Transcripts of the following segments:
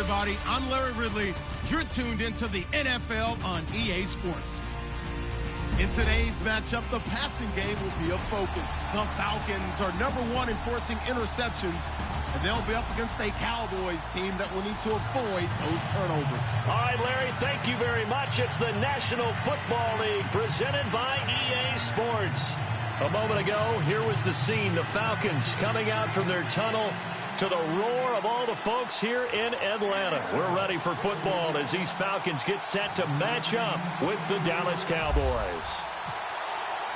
everybody. I'm Larry Ridley. You're tuned into the NFL on EA Sports. In today's matchup, the passing game will be a focus. The Falcons are #1 in forcing interceptions, and they'll be up against a Cowboys team that will need to avoid those turnovers. All right, Larry, thank you very much. It's the National Football League presented by EA Sports. A moment ago, here was the scene. The Falcons coming out from their tunnel to the roar of all the folks here in Atlanta. We're ready for football as these Falcons get set to match up with the Dallas Cowboys.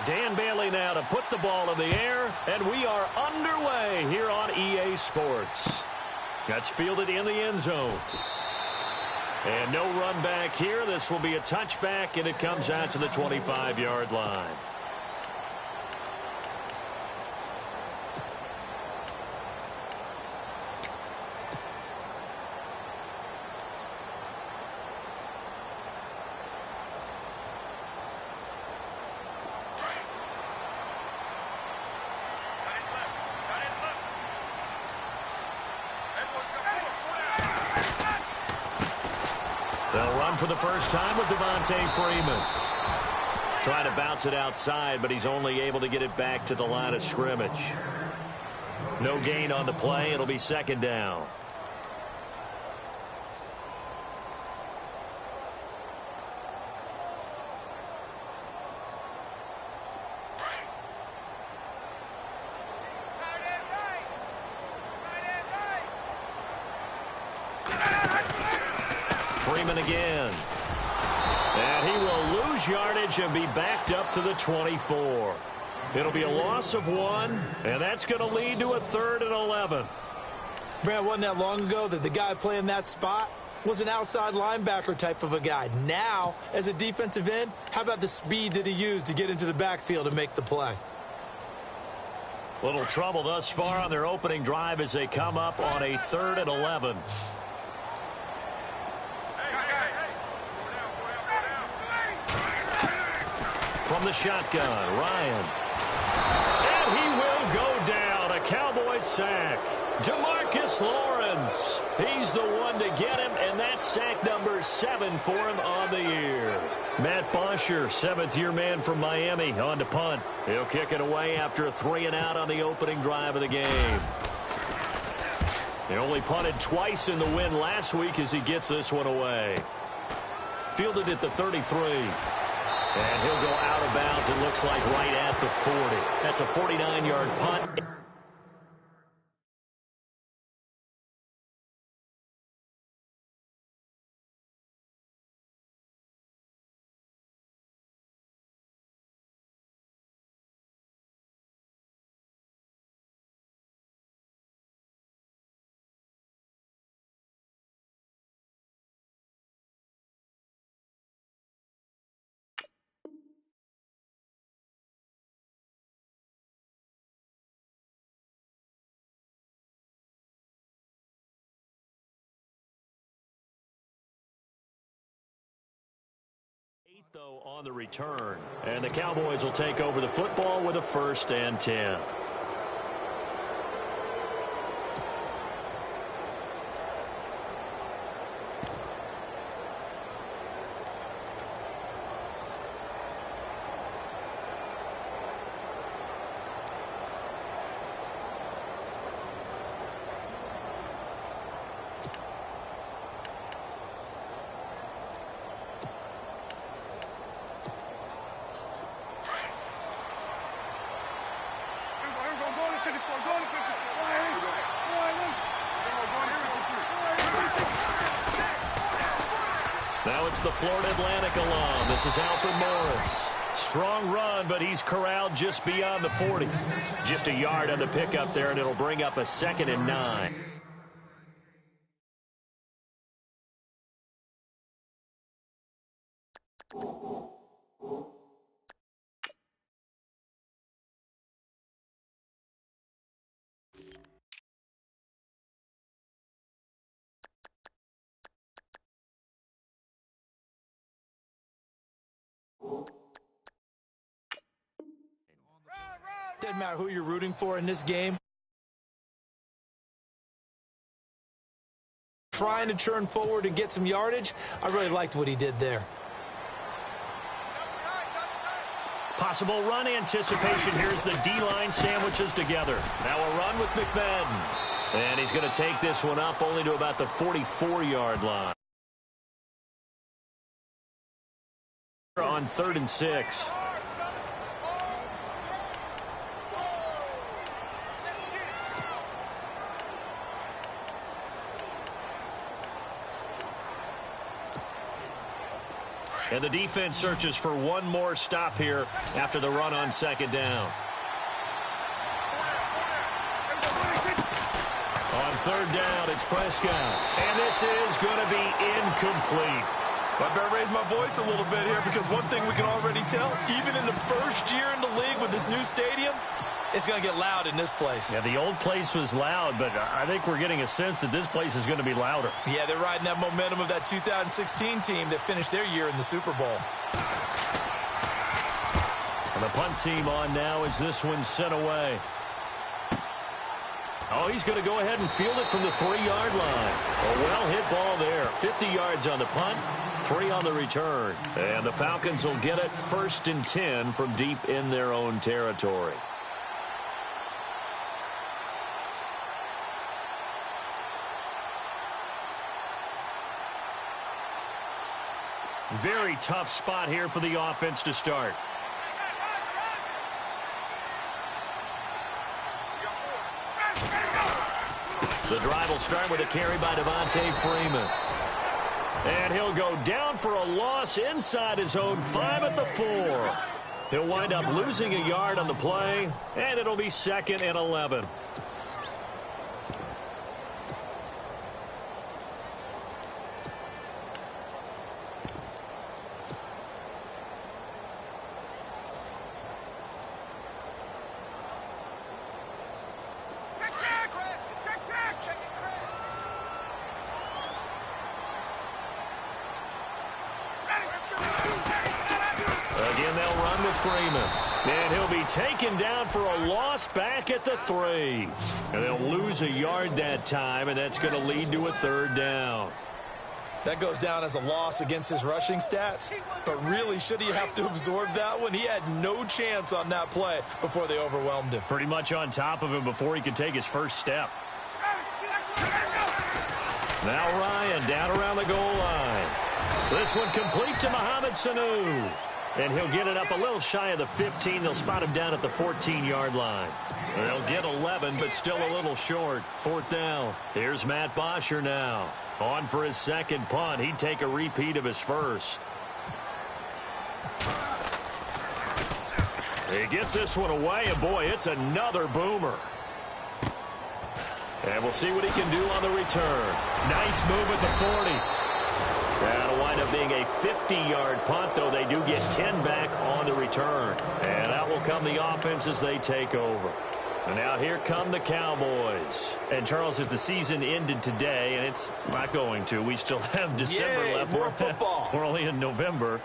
Dan Bailey now to put the ball in the air, and we are underway here on EA Sports. That's fielded in the end zone. And no run back here. This will be a touchback, and it comes out to the 25-yard line. They'll run for the first time with Devontae Freeman. Trying to bounce it outside, but he's only able to get it back to the line of scrimmage. No gain on the play. It'll be second down. Freeman again. And he will lose yardage and be backed up to the 24. It'll be a loss of 1, and that's going to lead to a 3rd and 11. Brad, wasn't that long ago that the guy playing that spot was an outside linebacker type of a guy. Now, as a defensive end, how about the speed that he used to get into the backfield and make the play? Little trouble thus far on their opening drive as they come up on a 3rd and 11. From the shotgun, Ryan. And he will go down. A Cowboys sack. DeMarcus Lawrence. He's the one to get him, and that's sack number 7 for him on the year. Matt Bosher, 7th-year man from Miami, on to punt. He'll kick it away after a 3-and-out on the opening drive of the game. He only punted twice in the win last week as he gets this one away. Fielded at the 33. And he'll go out of bounds, it looks like, right at the 40. That's a 49-yard punt. Though on the return, and the Cowboys will take over the football with a 1st and 10. Now it's the Florida Atlantic alum. This is Alfred Morris. Strong run, but he's corralled just beyond the 40. Just a yard on the pickup there, and it'll bring up a 2nd and 9. Doesn't matter who you're rooting for in this game. trying to churn forward and get some yardage. I really liked what he did there. Possible run anticipation. Here's the D-line sandwiches together. Now a run with McFadden. And he's going to take this one up only to about the 44-yard line. On 3rd and 6. And the defense searches for one more stop here after the run on 2nd down. On 3rd down, it's Prescott. And this is going to be incomplete. I better raise my voice a little bit here because one thing we can already tell, even in the first year in the league with this new stadium, it's going to get loud in this place. Yeah, the old place was loud, but I think we're getting a sense that this place is going to be louder. Yeah, they're riding that momentum of that 2016 team that finished their year in the Super Bowl. And the punt team on now as this one's sent away. Oh, he's going to go ahead and field it from the 3-yard line. A well-hit ball there. 50 yards on the punt, 3 on the return. And the Falcons will get it 1st and 10 from deep in their own territory. Very tough spot here for the offense to start. The drive will start with a carry by Devontae Freeman. And he'll go down for a loss inside his own 5 at the 4. He'll wind up losing a yard on the play, and it'll be 2nd and 11. Again, they'll run with Freeman. And he'll be taken down for a loss back at the 3. And they'll lose a yard that time, and that's going to lead to a 3rd down. That goes down as a loss against his rushing stats. But really, should he have to absorb that one? He had no chance on that play before they overwhelmed him. Pretty much on top of him before he could take his first step. Now Ryan down around the goal line. This one complete to Mohamed Sanu. And he'll get it up a little shy of the 15. They'll spot him down at the 14-yard line. They'll get 11, but still a little short. 4th down. Here's Matt Bosher now. On for his 2nd punt. He'd take a repeat of his first. He gets this one away, and boy, it's another boomer. And we'll see what he can do on the return. Nice move at the 40. That'll wind up being a 50-yard punt, though they do get 10 back on the return. And out will come the offense as they take over. And now here come the Cowboys. And, Charles, if the season ended today, and it's not going to, we still have December left. More football. We're only in November.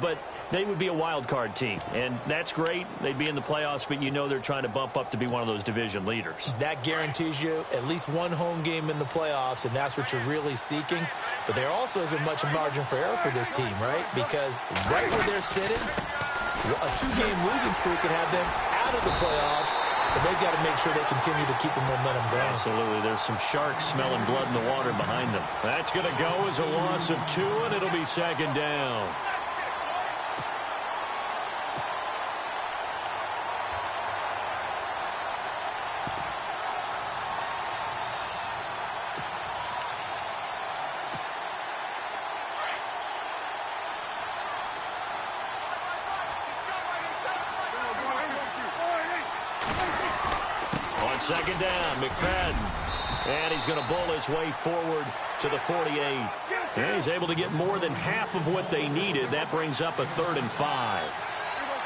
But they would be a wild card team. And that's great. They'd be in the playoffs, but you know they're trying to bump up to be one of those division leaders. That guarantees you at least one home game in the playoffs, and that's what you're really seeking. But there also isn't much margin for error for this team, right? Because right where they're sitting, a 2-game losing streak could have them out of the playoffs. So they've got to make sure they continue to keep the momentum going. Absolutely. There's some sharks smelling blood in the water behind them. That's going to go as a loss of 2, and it'll be 2nd down. On 2nd down, McFadden. And he's going to bowl his way forward to the 48. And he's able to get more than half of what they needed. That brings up a 3rd and 5.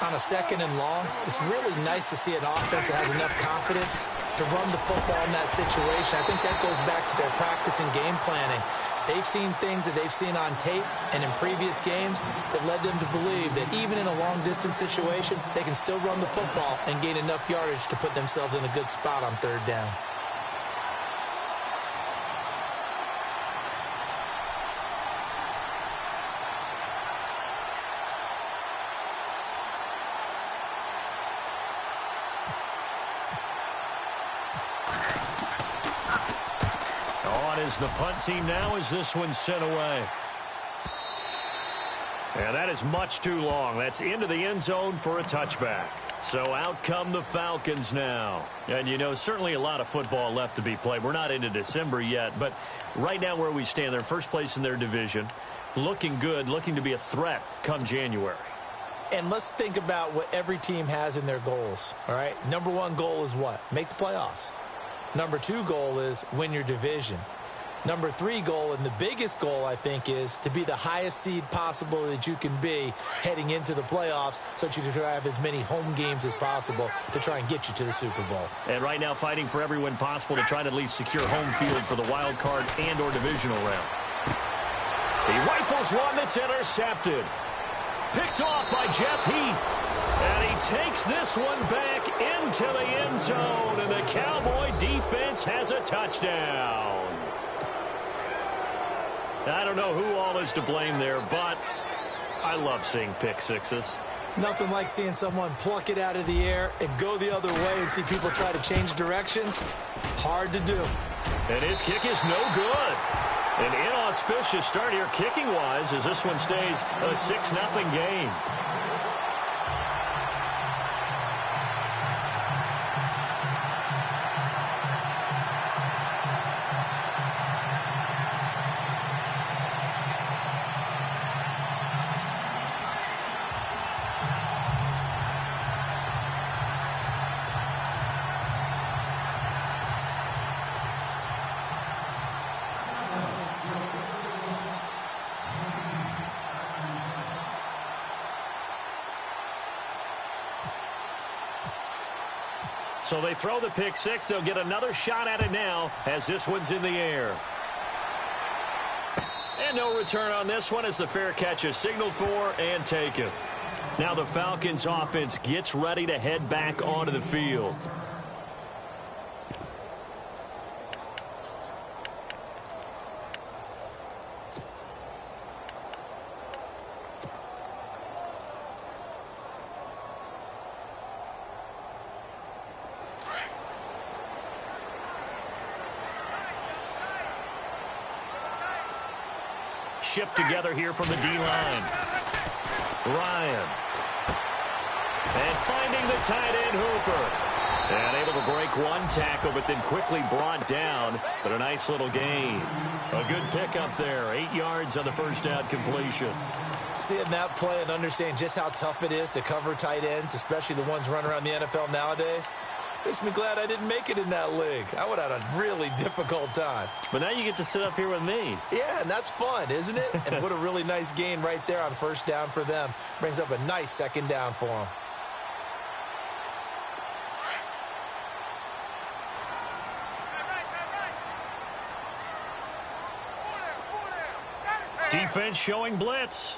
On a 2nd and long, it's really nice to see an offense that has enough confidence to run the football in that situation. I think that goes back to their practice and game planning. They've seen things that they've seen on tape and in previous games that led them to believe that even in a long-distance situation, they can still run the football and gain enough yardage to put themselves in a good spot on 3rd down. on is the punt team now as this one's sent away. And that is much too long. That's into the end zone for a touchback. So out come the Falcons now. And, you know, certainly a lot of football left to be played. We're not into December yet, but right now where we stand, they're first place in their division. Looking good, looking to be a threat come January. And let's think about what every team has in their goals, all right? Number one goal is what? Make the playoffs. Number two goal is win your division. Number three goal, and the biggest goal, I think, is to be the highest seed possible that you can be heading into the playoffs so that you can have as many home games as possible to try and get you to the Super Bowl. And right now fighting for every win possible to try to at least secure home field for the wild card and or divisional round. He rifles one that's intercepted. Picked off by Jeff Heath. And he takes this one back into the end zone. And the Cowboy defense has a touchdown. I don't know who all is to blame there, but I love seeing pick sixes. Nothing like seeing someone pluck it out of the air and go the other way and see people try to change directions. Hard to do. And his kick is no good. An inauspicious start here kicking-wise as this one stays a 6-0 game. So they throw the pick six. They'll get another shot at it now as this one's in the air. And no return on this one as the fair catch is signaled for and taken. Now the Falcons offense gets ready to head back onto the field. Shift together here from the D-line. Ryan. And finding the tight end Hooper. And able to break one tackle, but then quickly brought down. But a nice little gain. A good pickup there. 8 yards on the first down completion. Seeing that play and understanding just how tough it is to cover tight ends, especially the ones running around the NFL nowadays, makes me glad I didn't make it in that league. I would have had a really difficult time. But now you get to sit up here with me. Yeah, and that's fun, isn't it? And what a really nice gain right there on first down for them. Brings up a nice second down for them. Defense showing blitz.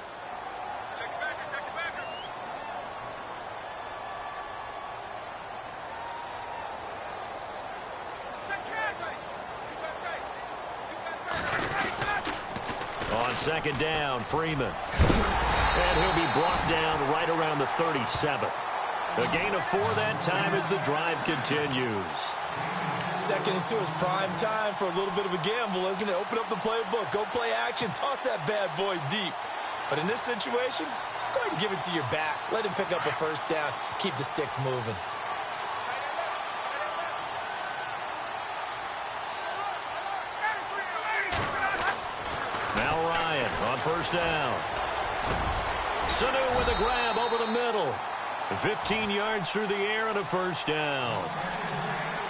On second down, Freeman. And he'll be brought down right around the 37. A gain of 4 that time as the drive continues. Second and 2 is prime time for a little bit of a gamble, isn't it? Open up the playbook, go play action, toss that bad boy deep. But in this situation, go ahead and give it to your back. Let him pick up a first down, keep the sticks moving. Now Ryan on first down. Sanu with a grab over the middle. 15 yards through the air and a first down.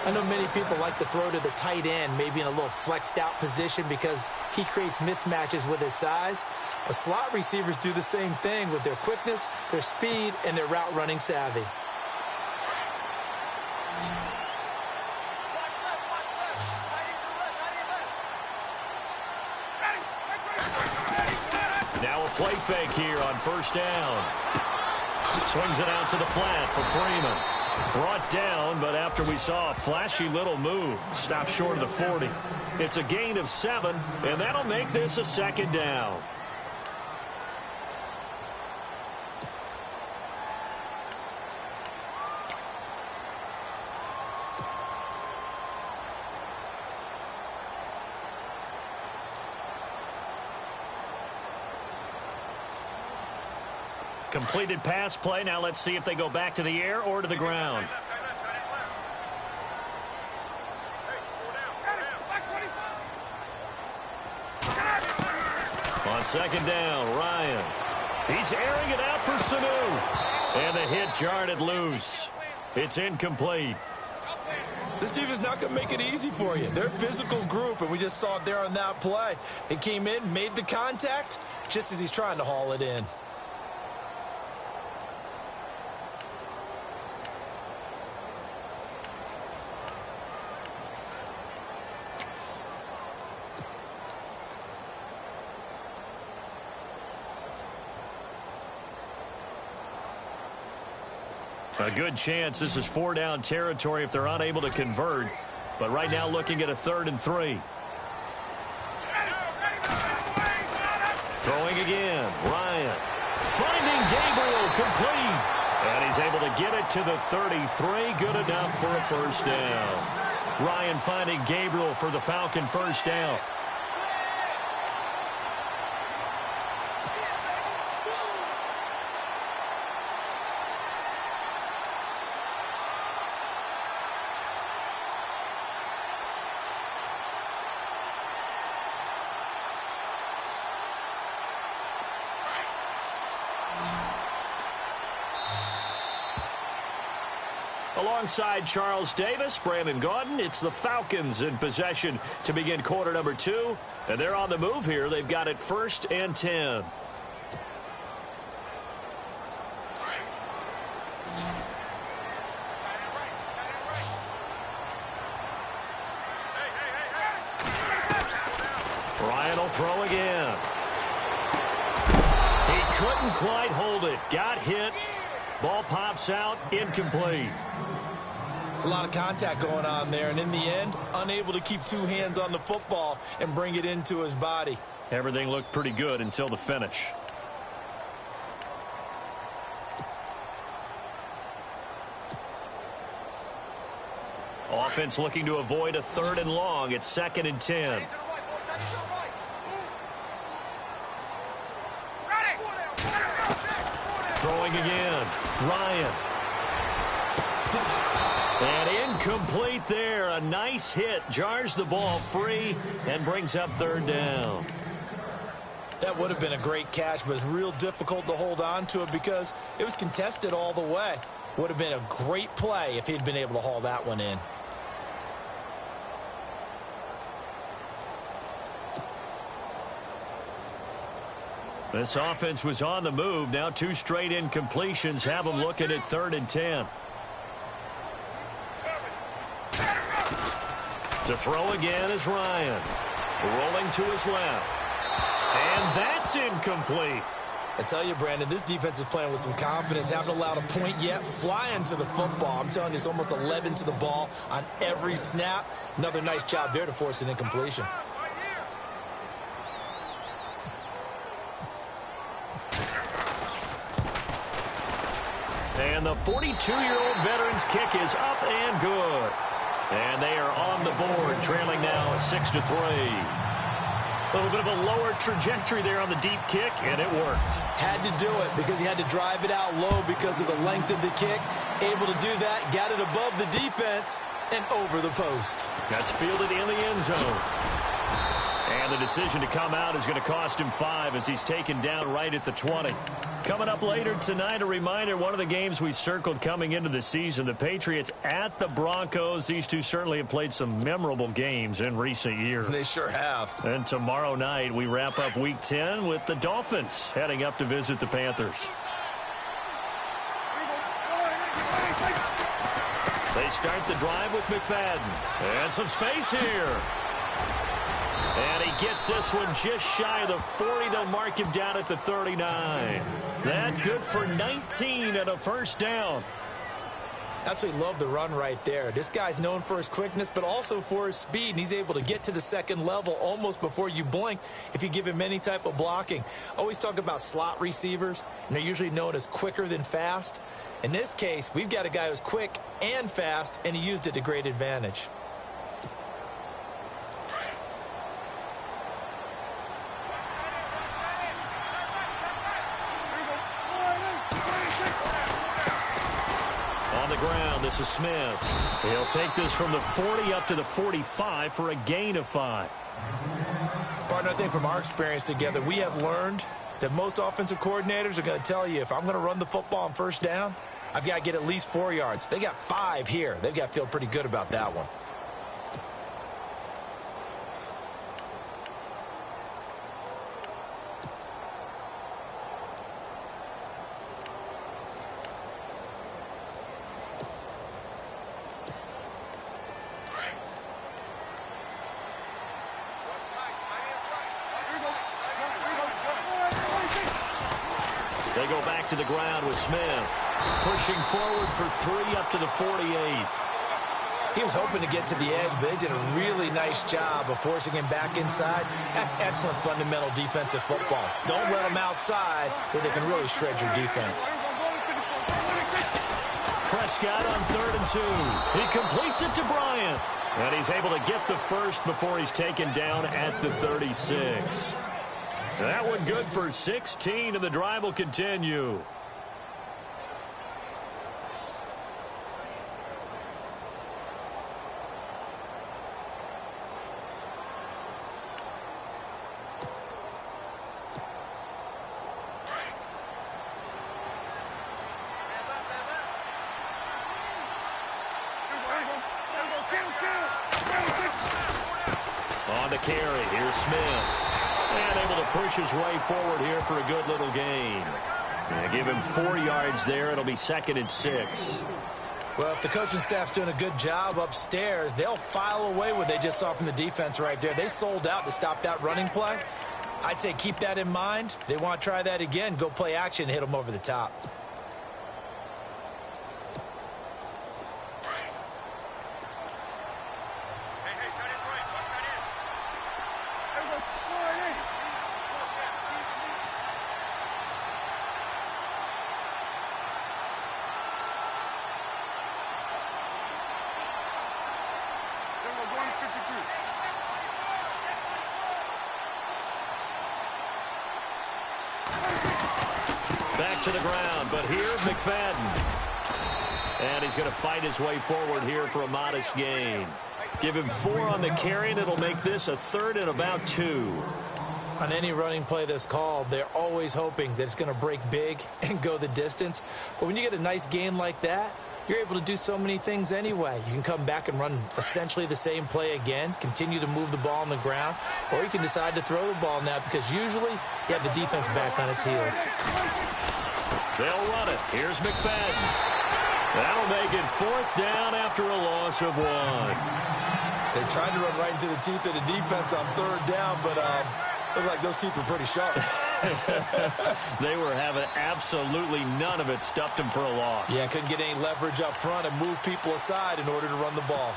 I know many people like to throw to the tight end, maybe in a little flexed out position because he creates mismatches with his size. But slot receivers do the same thing with their quickness, their speed, and their route running savvy. Now a play fake here on first down. Swings it out to the flat for Freeman. Brought down, but after we saw a flashy little move, stopped short of the 40. It's a gain of 7, and that'll make this a second down. completed pass play. Now let's see if they go back to the air or to the ground. On second down, Ryan. He's airing it out for Sanu. And the hit jarred it loose. It's incomplete. This defense is not going to make it easy for you. They're a physical group, and we just saw it there on that play. He came in, made the contact, just as he's trying to haul it in. A good chance this is 4-down territory if they're unable to convert. But right now looking at a 3rd and 3. Throwing again. Ryan. Finding Gabriel complete. And he's able to get it to the 33. Good enough for a first down. Ryan finding Gabriel for the Falcon first down. Alongside Charles Davis, Brandon Gaudin, it's the Falcons in possession to begin quarter number 2. And they're on the move here. They've got it 1st and 10. Ryan will throw again. He couldn't quite hold it. Got hit. Ball pops out, incomplete. It's a lot of contact going on there, and in the end, unable to keep two hands on the football and bring it into his body. Everything looked pretty good until the finish. Offense looking to avoid a 3rd and long. It's 2nd and 10. Throwing again. Ryan. And incomplete there. A nice hit. Jars the ball free and brings up 3rd down. That would have been a great catch, but it's real difficult to hold on to it because it was contested all the way. Would have been a great play if he'd been able to haul that one in. This offense was on the move. Now 2 straight incompletions have them looking at 3rd and 10. To throw again is Ryan. Rolling to his left. And that's incomplete. I tell you, Brandon, this defense is playing with some confidence. Haven't allowed a point yet. Flying to the football. I'm telling you, it's almost 11 to the ball on every snap. Another nice job there to force an incompletion. And the 42-year-old veteran's kick is up and good. And they are on the board, trailing now 6-3. A little bit of a lower trajectory there on the deep kick, and it worked. Had to do it because he had to drive it out low because of the length of the kick. Able to do that, got it above the defense, and over the post. That's fielded in the end zone. And the decision to come out is going to cost him 5 as he's taken down right at the 20. Coming up later tonight, a reminder, one of the games we circled coming into the season, the Patriots at the Broncos. These two certainly have played some memorable games in recent years. They sure have. And tomorrow night, we wrap up Week 10 with the Dolphins heading up to visit the Panthers. They start the drive with McFadden. And some space here. And he gets this one just shy of the 40. They'll mark him down at the 39. That good for 19 and a first down. Absolutely love the run right there. This guy's known for his quickness, but also for his speed. And he's able to get to the second level almost before you blink if you give him any type of blocking. Always talk about slot receivers, and they're usually known as quicker than fast. In this case, we've got a guy who's quick and fast, and he used it to great advantage. On the ground, this is Smith. He'll take this from the 40 up to the 45 for a gain of 5. Partner, I think from our experience together, we have learned that most offensive coordinators are going to tell you, if I'm going to run the football on first down, I've got to get at least 4 yards. They got 5 here. They've got to feel pretty good about that one. They go back to the ground with Smith. Pushing forward for 3 up to the 48. He was hoping to get to the edge, but they did a really nice job of forcing him back inside. That's excellent fundamental defensive football. Don't let them outside where they can really shred your defense. Prescott on 3rd and 2. He completes it to Bryant. And he's able to get the first before he's taken down at the 36. That one good for 16, and the drive will continue. On the carry, here's Smith. And able to push his way forward here for a good little gain. Give him 4 yards there. It'll be 2nd and 6. Well, if the coaching staff's doing a good job upstairs, they'll file away what they just saw from the defense right there. They sold out to stop that running play. I'd say keep that in mind. They want to try that again. Go play action and hit them over the top. Back to the ground, but here's McFadden. And he's going to fight his way forward here for a modest gain. Give him 4 on the carry, and it'll make this a 3rd and about 2. On any running play that's called, they're always hoping that it's going to break big and go the distance. But when you get a nice gain like that, you're able to do so many things anyway. You can come back and run essentially the same play again, continue to move the ball on the ground, or you can decide to throw the ball now because usually you have the defense back on its heels. They'll run it. Here's McFadden. That'll make it 4th down after a loss of 1. They tried to run right into the teeth of the defense on 3rd down, but looked like those teeth were pretty sharp. They were having absolutely none of it. Stuffed them for a loss. Yeah, couldn't get any leverage up front and move people aside in order to run the ball.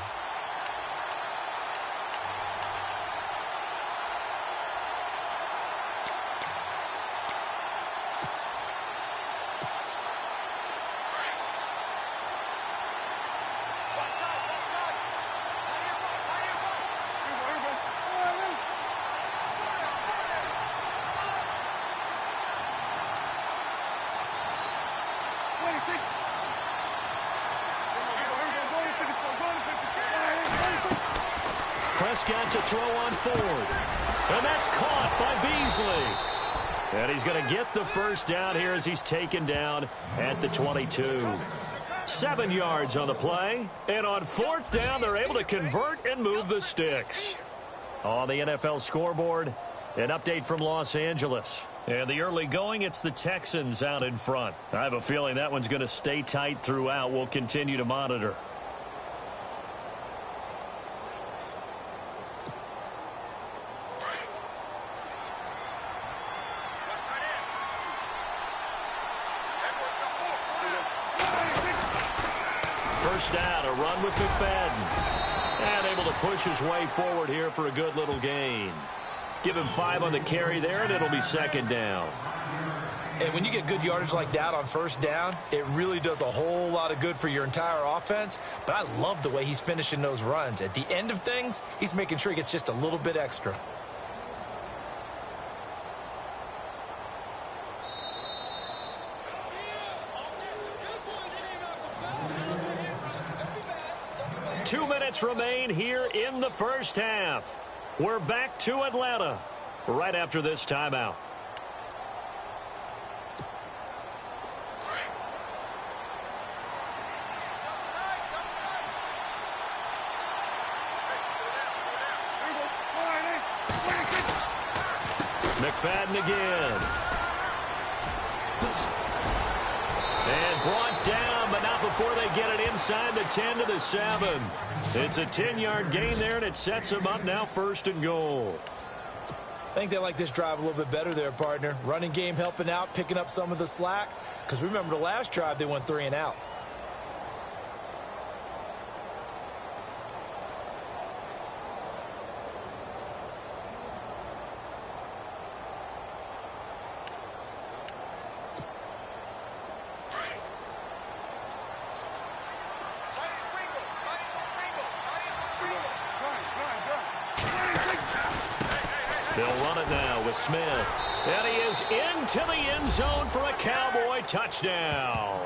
Prescott to throw on 4th. And that's caught by Beasley. And he's going to get the first down here as he's taken down at the 22. 7 yards on the play. And on 4th down, they're able to convert and move the sticks. On the NFL scoreboard, an update from Los Angeles. And the early going, it's the Texans out in front. I have a feeling that one's going to stay tight throughout. We'll continue to monitor. First down, a run with McFadden. And able to push his way forward here for a good little gain. Give him 5 on the carry there, and it'll be 2nd down. And when you get good yardage like that on 1st down, it really does a whole lot of good for your entire offense. But I love the way he's finishing those runs. At the end of things, he's making sure he gets just a little bit extra. minutes remain here in the first half. We're back to Atlanta right after this timeout. McFadden again. And brought down, but not before they get it inside the 10 to the 7. It's a 10-yard gain there, and it sets them up now 1st and goal. I think they like this drive a little bit better there, partner. Running game helping out, picking up some of the slack. Because remember the last drive, they went 3 and out. They'll run it now with Smith. And he is into the end zone for a Cowboy touchdown.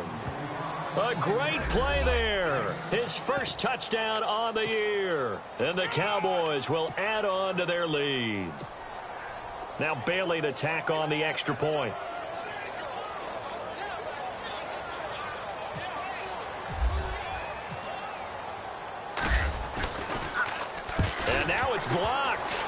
A great play there. His first touchdown on the year. And the Cowboys will add on to their lead. Now Bailey to tack on the extra point. And now it's blocked.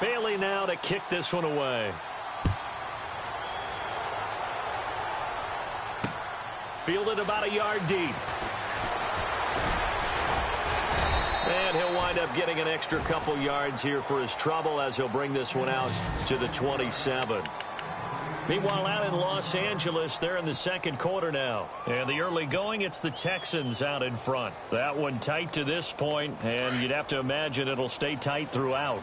Bailey now to kick this one away. Fielded about a yard deep. And he'll wind up getting an extra couple yards here for his trouble as he'll bring this one out to the 27. Meanwhile, out in Los Angeles, they're in the second quarter now. And the early going, it's the Texans out in front. That one tight to this point, and you'd have to imagine it'll stay tight throughout.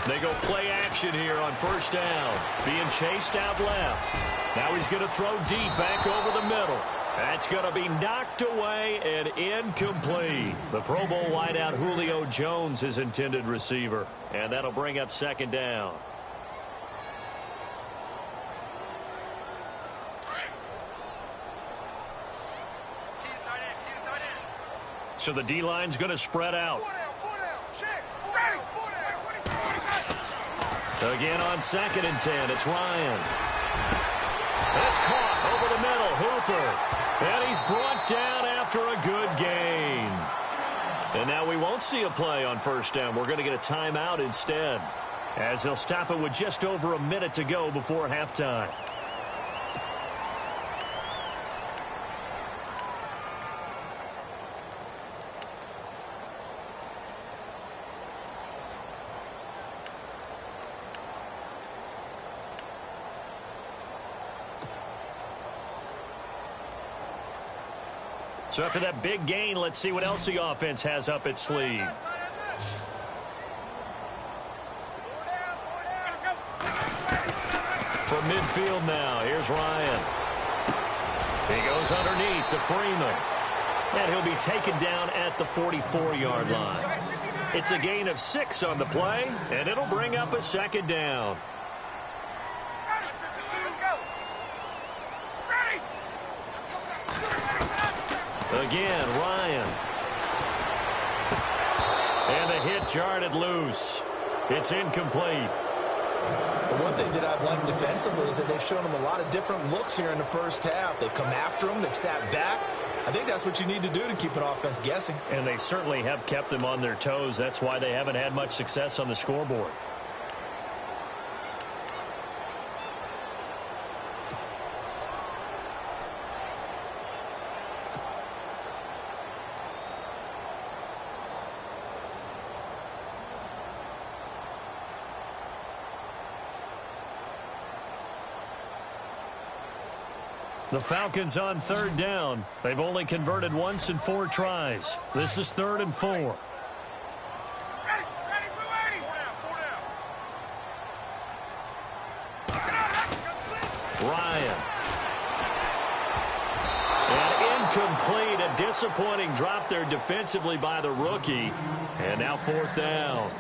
They go play action here on first down. Being chased out left. Now he's going to throw deep back over the middle. That's going to be knocked away and incomplete. The Pro Bowl wideout Julio Jones, his intended receiver. And that'll bring up second down. So the D-line's going to spread out. Again on 2nd and 10, it's Ryan. That's caught over the middle, Hooper. And he's brought down after a good gain. And now we won't see a play on first down. We're going to get a timeout instead, as they'll stop it with just over a minute to go before halftime. So after that big gain, let's see what else the offense has up its sleeve. From midfield now, here's Ryan. He goes underneath to Freeman. And he'll be taken down at the 44-yard line. It's a gain of 6 on the play, and it'll bring up a second down. Again, Ryan. And the hit jarred it loose. It's incomplete. The one thing that I've liked defensively is that they've shown them a lot of different looks here in the first half. They've come after them. They've sat back. I think that's what you need to do to keep an offense guessing. And they certainly have kept them on their toes. That's why they haven't had much success on the scoreboard. The Falcons on 3rd down. They've only converted once in 4 tries. This is 3rd and 4. Ryan. And incomplete. A disappointing drop there defensively by the rookie. And now 4th down.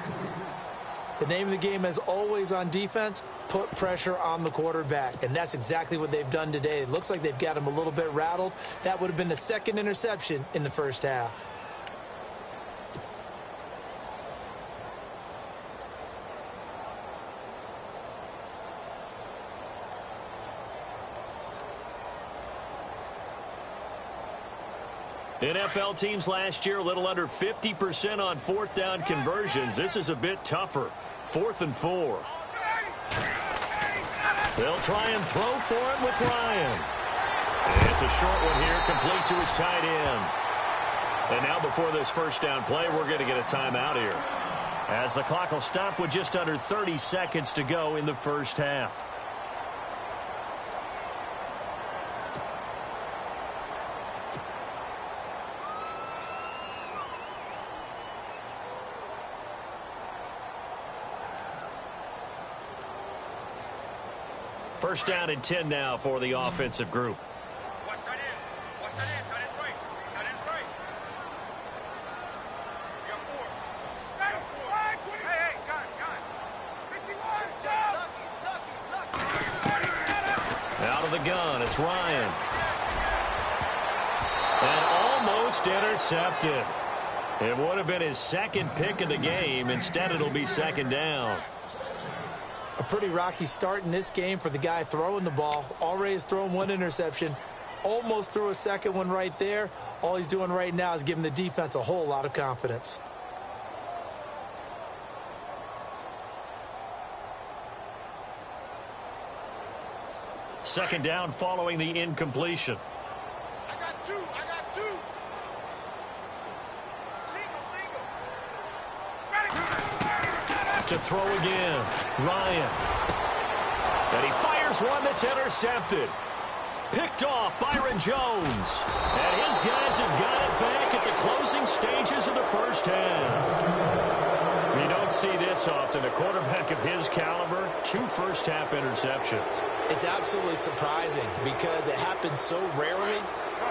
The name of the game, as always on defense, put pressure on the quarterback. And that's exactly what they've done today. It looks like they've got him a little bit rattled. That would have been the 2nd interception in the first half. NFL teams last year a little under 50% on 4th down conversions. This is a bit tougher. 4th and 4. They'll try and throw for it with Ryan. And it's a short one here, complete to his tight end. And now before this first down play, we're going to get a timeout here, as the clock will stop with just under 30 seconds to go in the first half. First down and 10 now for the offensive group. Watch tight end. Watch tight end. Tight end's right. Tight end's right. You got 4. You got 4. Hey, gun. Out of the gun, it's Ryan. And almost intercepted. It would have been his 2nd pick of the game. Instead, it'll be 2nd down. A pretty rocky start in this game for the guy throwing the ball. Already has thrown 1 interception. Almost threw a 2nd one right there. All he's doing right now is giving the defense a whole lot of confidence. Second down following the incompletion. I got 2. I got 2. Single. To throw again, Ryan. And he fires one that's intercepted. Picked off Byron Jones. And his guys have got it back at the closing stages of the first half. You don't see this often. A quarterback of his caliber, 2 first-half interceptions. It's absolutely surprising because it happens so rarely.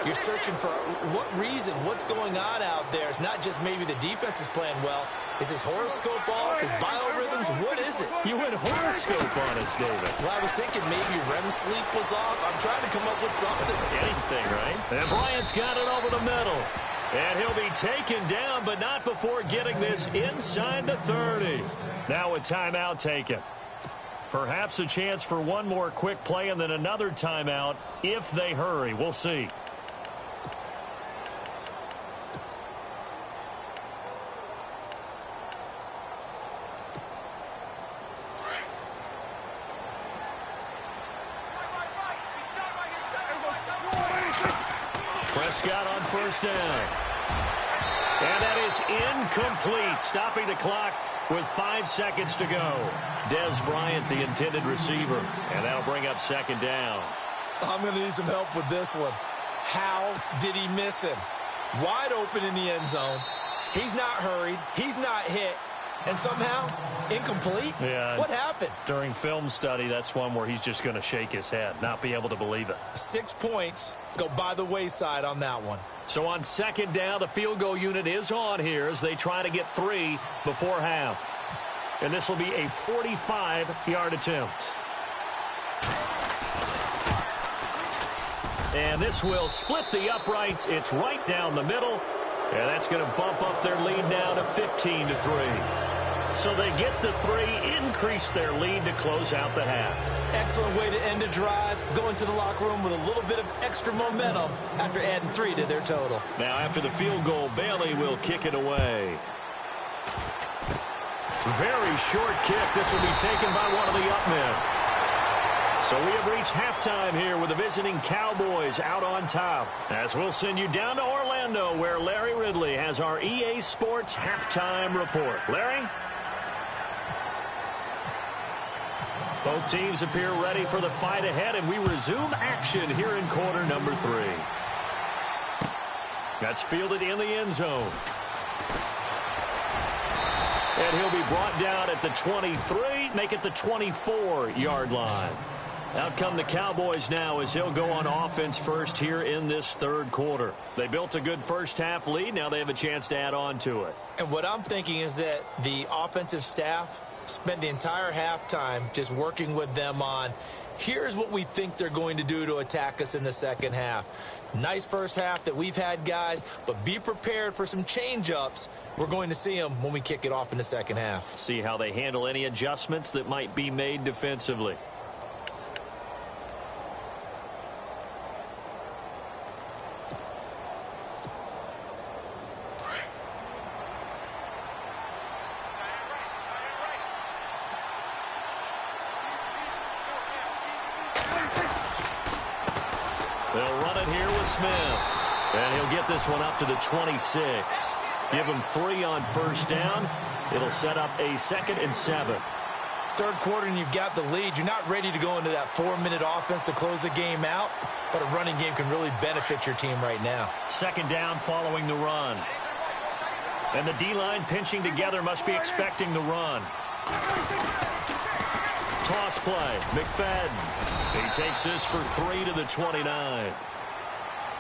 You're searching for what reason, what's going on out there. It's not just maybe the defense is playing well. Is his horoscope off? His biorhythms? What is it? You went horoscope on us, David. Well, I was thinking maybe REM sleep was off. I'm trying to come up with something. Anything, right? And Bryant's got it over the middle. And he'll be taken down, but not before getting this inside the 30. Now a timeout taken. Perhaps a chance for one more quick play and then another timeout if they hurry. We'll see. Prescott on first down. And that is incomplete, stopping the clock with 5 seconds to go. Dez Bryant, the intended receiver, and that'll bring up second down. I'm going to need some help with this one. How did he miss him? Wide open in the end zone. He's not hurried. He's not hit. And somehow, incomplete? Yeah. What happened? During film study, that's one where he's just going to shake his head, not be able to believe it. 6 points go by the wayside on that one. So on second down, the field goal unit is on here as they try to get 3 before half. And this will be a 45-yard attempt. And this will split the uprights. It's right down the middle. And that's going to bump up their lead now to 15-3. So they get the 3, increase their lead to close out the half. Excellent way to end a drive. Go into the locker room with a little bit of extra momentum after adding 3 to their total. Now after the field goal, Bailey will kick it away. Very short kick. This will be taken by one of the up men. So we have reached halftime here with the visiting Cowboys out on top. As we'll send you down to Orlando where Larry Ridley has our EA Sports halftime report. Larry? Both teams appear ready for the fight ahead, and we resume action here in quarter number 3. That's fielded in the end zone. And he'll be brought down at the 23, make it the 24-yard line. Out come the Cowboys now as he'll go on offense first here in this third quarter. They built a good first-half lead. Now they have a chance to add on to it. And what I'm thinking is that the offensive staff spent the entire halftime just working with them on, here's what we think they're going to do to attack us in the second half. Nice first half that we've had, guys, but be prepared for some change-ups. We're going to see them when we kick it off in the second half. See how they handle any adjustments that might be made defensively. They'll run it here with Smith. And he'll get this one up to the 26. Give him 3 on first down. It'll set up a 2nd and 7. Third quarter and you've got the lead. You're not ready to go into that 4-minute offense to close the game out, but a running game can really benefit your team right now. 2nd down following the run. And the D-line pinching together must be expecting the run. Toss play. McFadden. He takes this for 3 to the 29.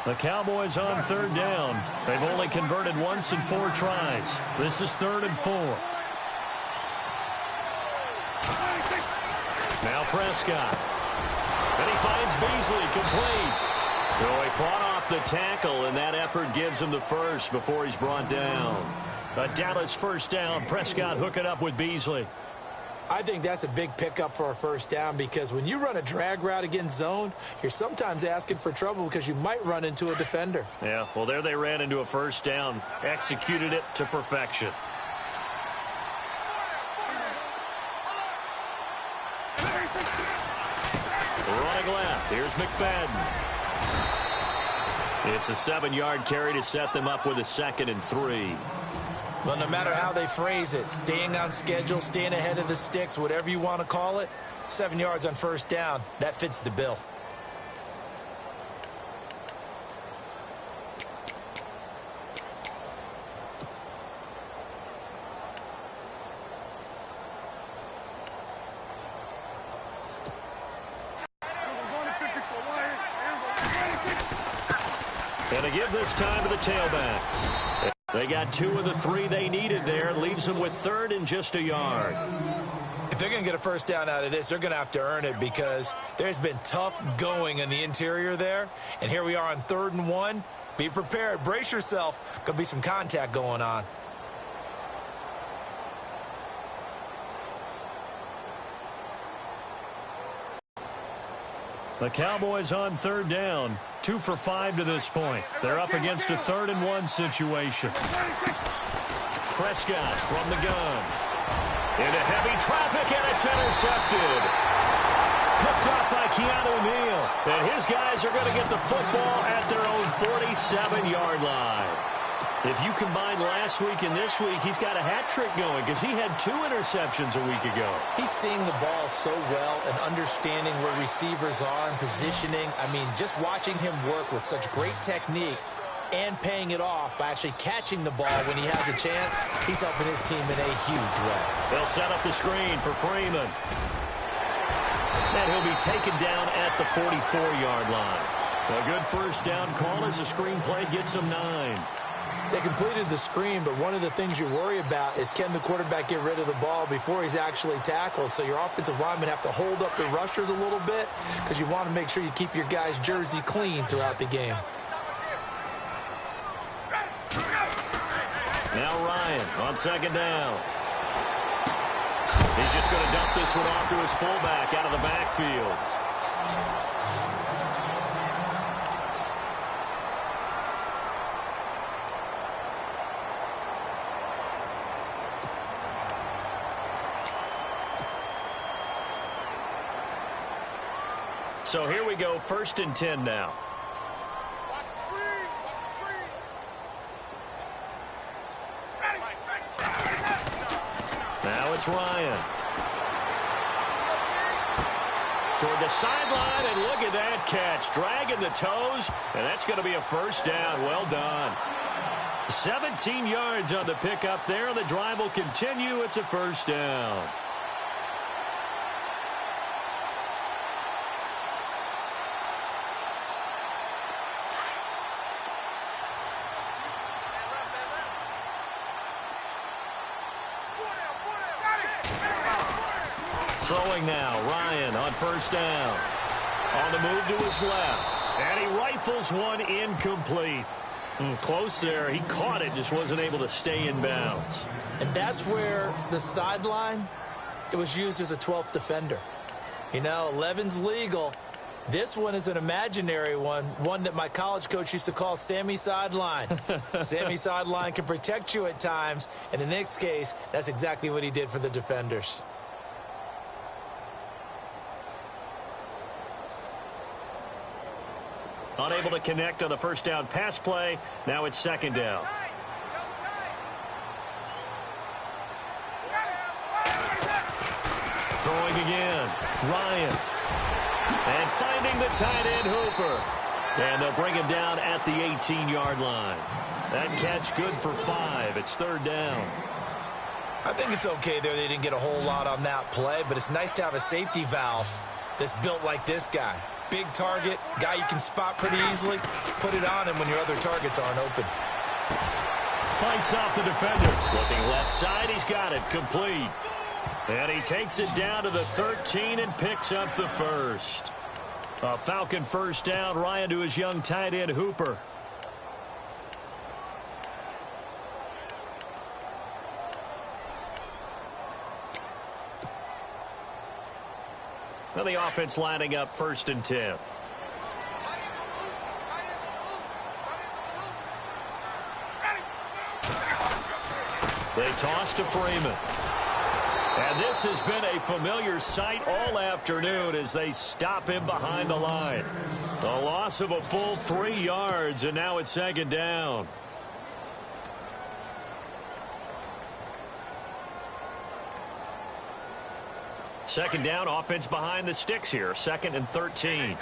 The Cowboys on 3rd down. They've only converted once in 4 tries. This is 3rd and 4. Now Prescott. And he finds Beasley complete. So he fought off the tackle, and that effort gives him the first before he's brought down. A Dallas first down. Prescott hook it up with Beasley. I think that's a big pickup for a first down because when you run a drag route against zone, you're sometimes asking for trouble because you might run into a defender. Yeah, well, there they ran into a first down. Executed it to perfection. Running left. Here's McFadden. It's a 7-yard carry to set them up with a 2nd and 3. Well, no matter how they phrase it, staying on schedule, staying ahead of the sticks, whatever you want to call it, 7 yards on first down, that fits the bill. And to give this time to the tailback. They got 2 of the 3 they needed there. Leaves them with 3rd and just a yard. If they're going to get a first down out of this, they're going to have to earn it because there's been tough going in the interior there. And here we are on 3rd and 1. Be prepared. Brace yourself. Could be some contact going on. The Cowboys on 3rd down. 2 for 5 to this point. They're up against a 3rd and 1 situation. Prescott from the gun. Into heavy traffic, and it's intercepted. Picked up by Keanu Neal. And his guys are going to get the football at their own 47-yard line. If you combine last week and this week, he's got a hat trick going because he had 2 interceptions a week ago. He's seeing the ball so well and understanding where receivers are and positioning. I mean, just watching him work with such great technique and paying it off by actually catching the ball when he has a chance, he's helping his team in a huge way. They'll set up the screen for Freeman. And he'll be taken down at the 44-yard line. A good first down call as the screen play gets him 9. They completed the screen, but one of the things you worry about is can the quarterback get rid of the ball before he's actually tackled? So your offensive linemen have to hold up the rushers a little bit because you want to make sure you keep your guys' jersey clean throughout the game. Now Ryan on 2nd down. He's just going to dump this one off to his fullback out of the backfield. So here we go, 1st and 10 now. Now it's Ryan. Toward the sideline, and look at that catch. Dragging the toes, and that's going to be a first down. Well done. 17 yards on the pickup there. The drive will continue. It's a first down. Throwing now, Ryan on first down. On the move to his left. And he rifles one incomplete. Close there. He caught it, just wasn't able to stay in bounds. And that's where the sideline, it was used as a 12th defender. You know, 11's legal. This one is an imaginary one that my college coach used to call Sammy Sideline. Sammy Sideline can protect you at times, and in this case, that's exactly what he did for the defenders. Unable to connect on the first down pass play. Now it's second down. Throwing again. Ryan. And finding the tight end Hooper. And they'll bring him down at the 18-yard line. That catch good for 5. It's third down. I think it's okay there. They didn't get a whole lot on that play, but it's nice to have a safety valve that's built like this guy. Big target, guy you can spot pretty easily. Put it on him when your other targets aren't open. Fights off the defender. Looking left side, he's got it. Complete. And he takes it down to the 13 and picks up the first. A Falcon first down. Ryan to his young tight end, Hooper. Now the offense lining up first and 10. They toss to Freeman. And this has been a familiar sight all afternoon as they stop him behind the line. A loss of a full 3 yards, and now it's second down. Second down, offense behind the sticks here. Second and 13.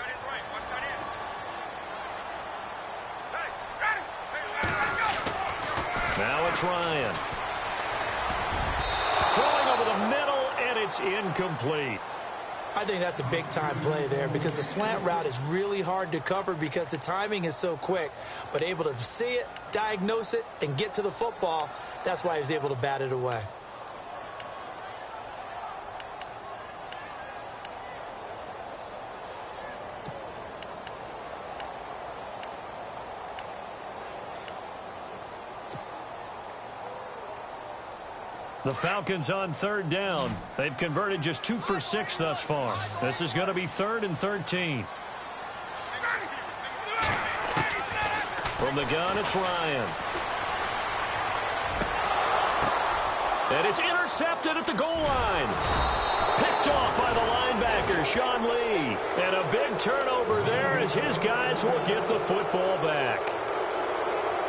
Now it's Ryan. Throwing over the middle, and it's incomplete. I think that's a big-time play there because the slant route is really hard to cover because the timing is so quick. But able to see it, diagnose it, and get to the football, that's why he was able to bat it away. The Falcons on third down. They've converted just 2 for 6 thus far. This is going to be third and 13. From the gun, it's Ryan. And it's intercepted at the goal line. Picked off by the linebacker, Sean Lee. And a big turnover there as his guys will get the football back.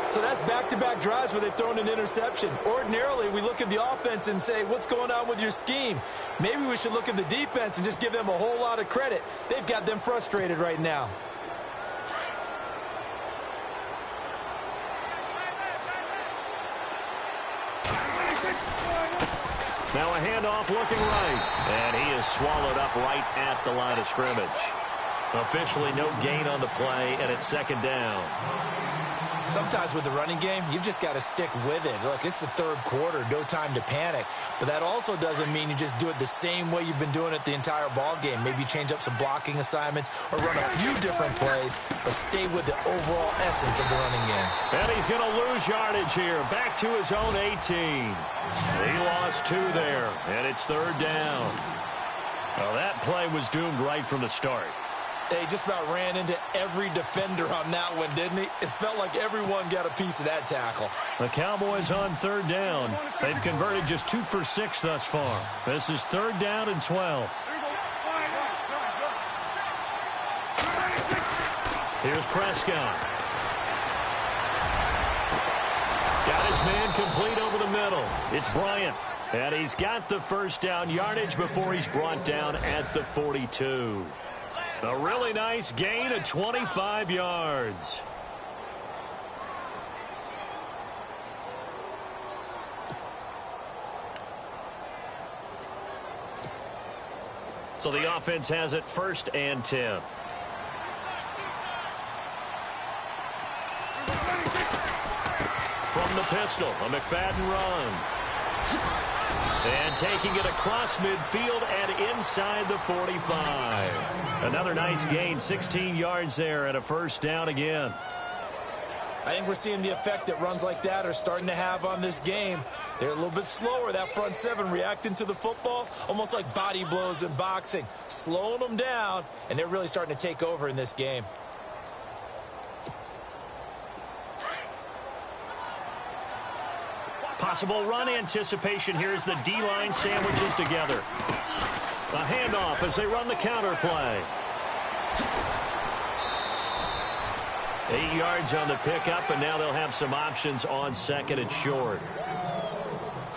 So that's back-to-back drives where they've thrown an interception. Ordinarily, we look at the offense and say, what's going on with your scheme? Maybe we should look at the defense and just give them a whole lot of credit. They've got them frustrated right now. Now a handoff looking right. And he is swallowed up right at the line of scrimmage. Officially no gain on the play, and it's second down. Sometimes with the running game, you've just got to stick with it. Look, it's the third quarter, no time to panic. But that also doesn't mean you just do it the same way you've been doing it the entire ball game. Maybe change up some blocking assignments or run a few different plays, but stay with the overall essence of the running game. And he's going to lose yardage here. Back to his own 18. He lost 2 there, and it's third down. Well, that play was doomed right from the start. They just about ran into every defender on that one, didn't he? It felt like everyone got a piece of that tackle. The Cowboys on third down. They've converted just 2 for 6 thus far. This is third down and 12. Here's Prescott. Got his man complete over the middle. It's Bryant. And he's got the first down yardage before he's brought down at the 42. A really nice gain of 25 yards. So the offense has it 1st and 10. From the pistol, a McFadden run. And taking it across midfield and inside the 45. Another nice gain, 16 yards there and a first down again. I think we're seeing the effect that runs like that are starting to have on this game. They're a little bit slower, that front seven, reacting to the football, almost like body blows in boxing, slowing them down, and they're really starting to take over in this game. Possible run anticipation here as the D-line sandwiches together. A handoff as they run the counter play. 8 yards on the pickup, and now they'll have some options on 2nd and short.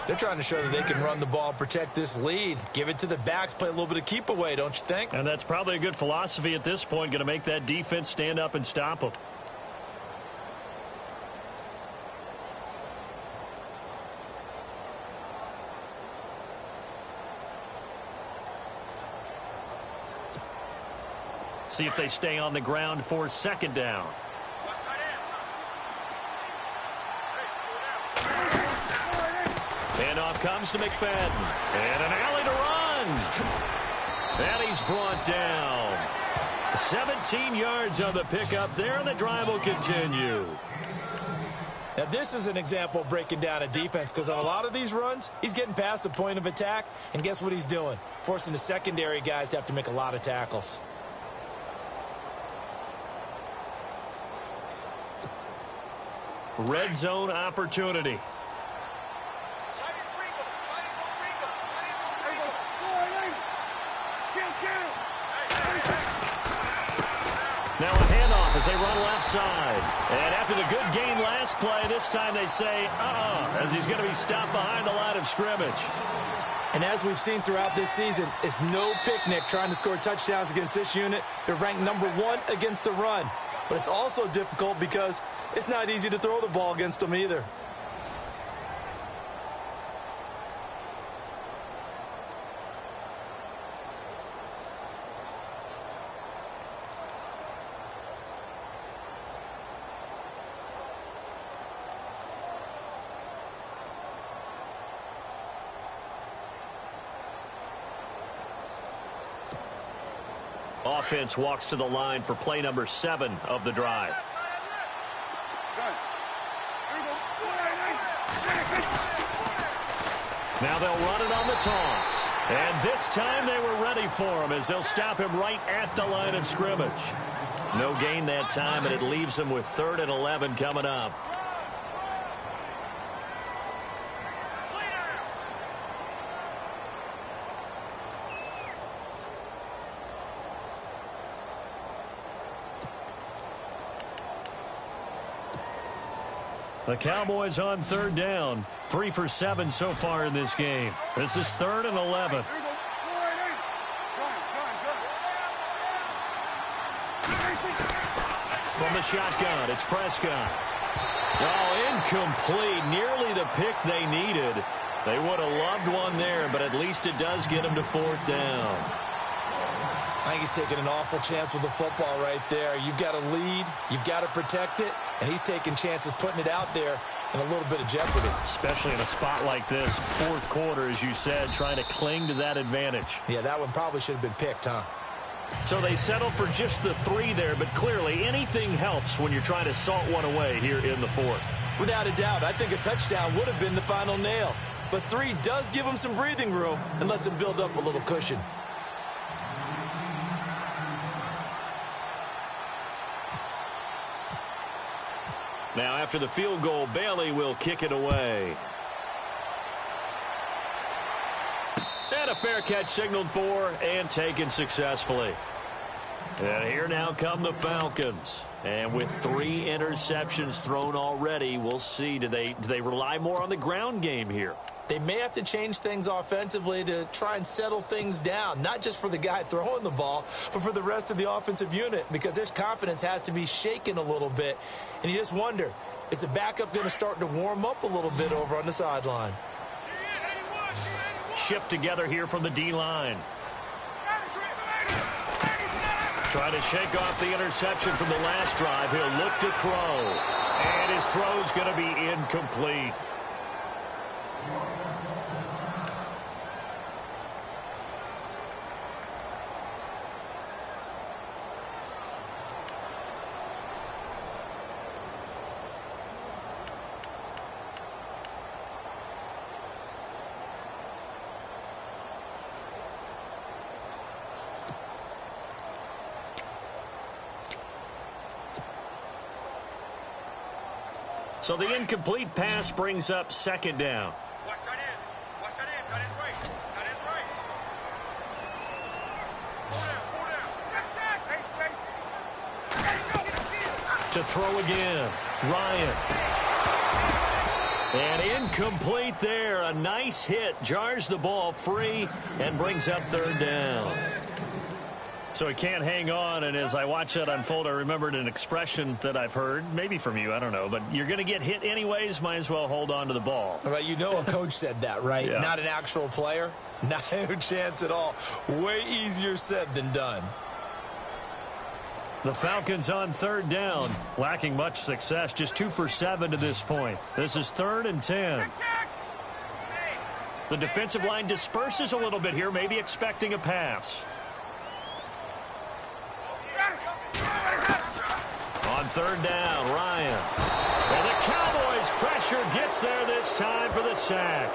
They're trying to show that they can run the ball, protect this lead. Give it to the backs, play a little bit of keep away, don't you think? And that's probably a good philosophy at this point, going to make that defense stand up and stop them. See if they stay on the ground for 2nd down. Handoff comes to McFadden. And an alley to run. And he's brought down. 17 yards on the pickup there, and the drive will continue. Now, this is an example of breaking down a defense, because on a lot of these runs, he's getting past the point of attack, and guess what he's doing? Forcing the secondary guys to have to make a lot of tackles. Red zone opportunity. Now a handoff as they run left side. And after the good gain last play, this time they say, as he's going to be stopped behind the line of scrimmage. And as we've seen throughout this season, it's no picnic trying to score touchdowns against this unit. They're ranked #1 against the run. But it's also difficult because it's not easy to throw the ball against them either. Offense walks to the line for play number 7 of the drive. Now they'll run it on the toss. And this time they were ready for him as they'll stop him right at the line of scrimmage. No gain that time, and it leaves him with 3rd and 11 coming up. The Cowboys on 3rd down. 3 for 7 so far in this game. This is 3rd and 11. From the shotgun, it's Prescott. Oh, incomplete. Nearly the pick they needed. They would have loved one there, but at least it does get them to 4th down. I think he's taking an awful chance with the football right there. You've got to lead, you've got to protect it, and he's taking chances putting it out there in a little bit of jeopardy. Especially in a spot like this, 4th quarter, as you said, trying to cling to that advantage. Yeah, that one probably should have been picked, huh? So they settle for just the 3 there, but clearly anything helps when you're trying to salt one away here in the 4th. Without a doubt, I think a touchdown would have been the final nail. But 3 does give him some breathing room and lets him build up a little cushion. Now, after the field goal, Bailey will kick it away. And a fair catch signaled for and taken successfully. And here now come the Falcons. And with 3 interceptions thrown already, we'll see. Do they rely more on the ground game here? They may have to change things offensively to try and settle things down, not just for the guy throwing the ball, but for the rest of the offensive unit, because their confidence has to be shaken a little bit. And you just wonder, is the backup going to start to warm up a little bit over on the sideline? Shift together here from the D-line. Trying to shake off the interception from the last drive. He'll look to throw. And his throw's going to be incomplete. So the incomplete pass brings up second down. Watch that in. Watch that in. That is right. That is right. Pull down. Pull down. To throw again. Ryan. And incomplete there. A nice hit. Jars the ball free and brings up third down. So he can't hang on, and as I watch that unfold, I remembered an expression that I've heard, maybe from you, I don't know, but you're going to get hit anyways, might as well hold on to the ball. Well, you know a coach said that, right? Yeah. Not an actual player. Not a chance at all. Way easier said than done. The Falcons on third down, lacking much success, just 2 for 7 to this point. This is 3rd and 10. The defensive line disperses a little bit here, maybe expecting a pass. On third down, Ryan. And the Cowboys' pressure gets there this time for the sack.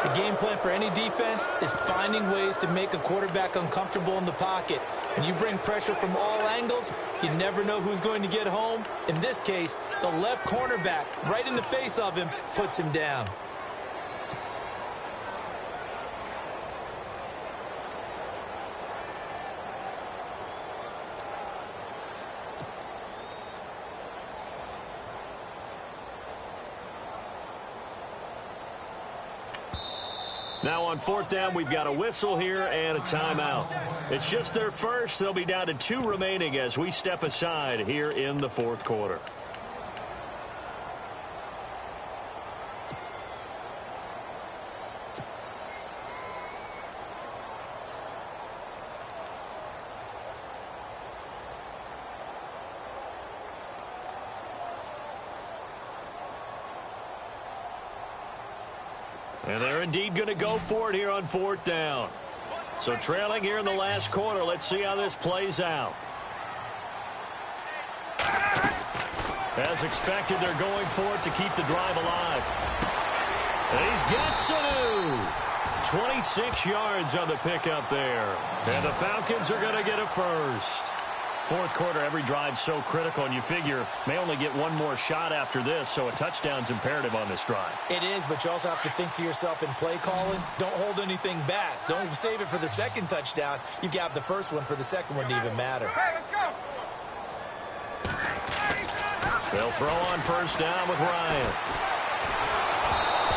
The game plan for any defense is finding ways to make a quarterback uncomfortable in the pocket. When you bring pressure from all angles, you never know who's going to get home. In this case, the left cornerback, right in the face of him, puts him down. Now on fourth down, we've got a whistle here and a timeout. It's just their first. They'll be down to 2 remaining as we step aside here in the fourth quarter. And they're indeed going to go for it here on fourth down. So trailing here in the last quarter. Let's see how this plays out. As expected, they're going for it to keep the drive alive. And he's got Sanu. 26 yards on the pickup there. And the Falcons are going to get a first. Fourth quarter, every drive's so critical, and you figure may only get one more shot after this, so a touchdown's imperative on this drive. It is, but you also have to think to yourself in play calling, don't hold anything back. Don't save it for the second touchdown. You got the first one for the second one to even matter. Hey, let's go. They'll throw on first down with Ryan.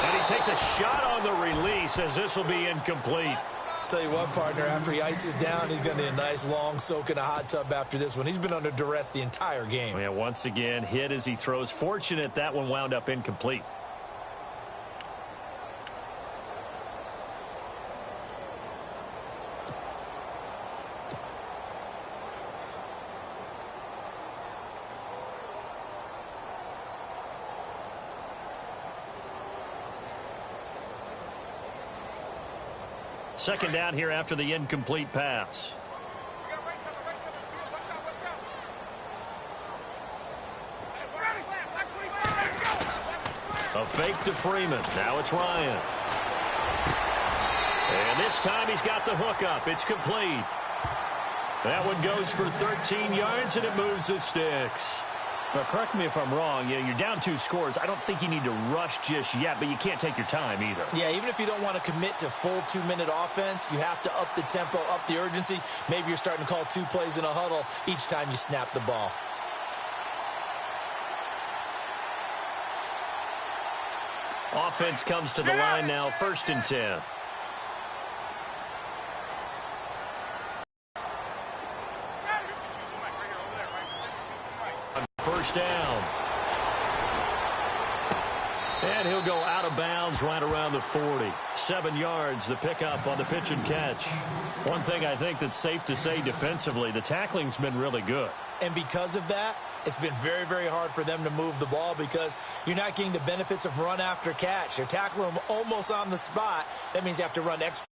And he takes a shot on the release as this will be incomplete. Tell you what, partner, after he ices down, he's going to need a nice long soak in a hot tub after this one. He's been under duress the entire game. Yeah, once again, hit as he throws. Fortunate that one wound up incomplete. Second down here after the incomplete pass. A fake to Freeman. Now it's Ryan. And this time he's got the hook up. It's complete. That one goes for 13 yards, and it moves the sticks. Now, correct me if I'm wrong. You're down 2 scores. I don't think you need to rush just yet, but you can't take your time either. Yeah, even if you don't want to commit to full 2-minute offense, you have to up the tempo, up the urgency. Maybe you're starting to call 2 plays in a huddle each time you snap the ball. offense comes to the line now, 1st and 10. First down. And he'll go out of bounds right around the 40. 7 yards, the pickup on the pitch and catch. One thing I think that's safe to say defensively, the tackling's been really good. And because of that, it's been very, very hard for them to move the ball because you're not getting the benefits of run after catch. You're tackling them almost on the spot. That means you have to run extra.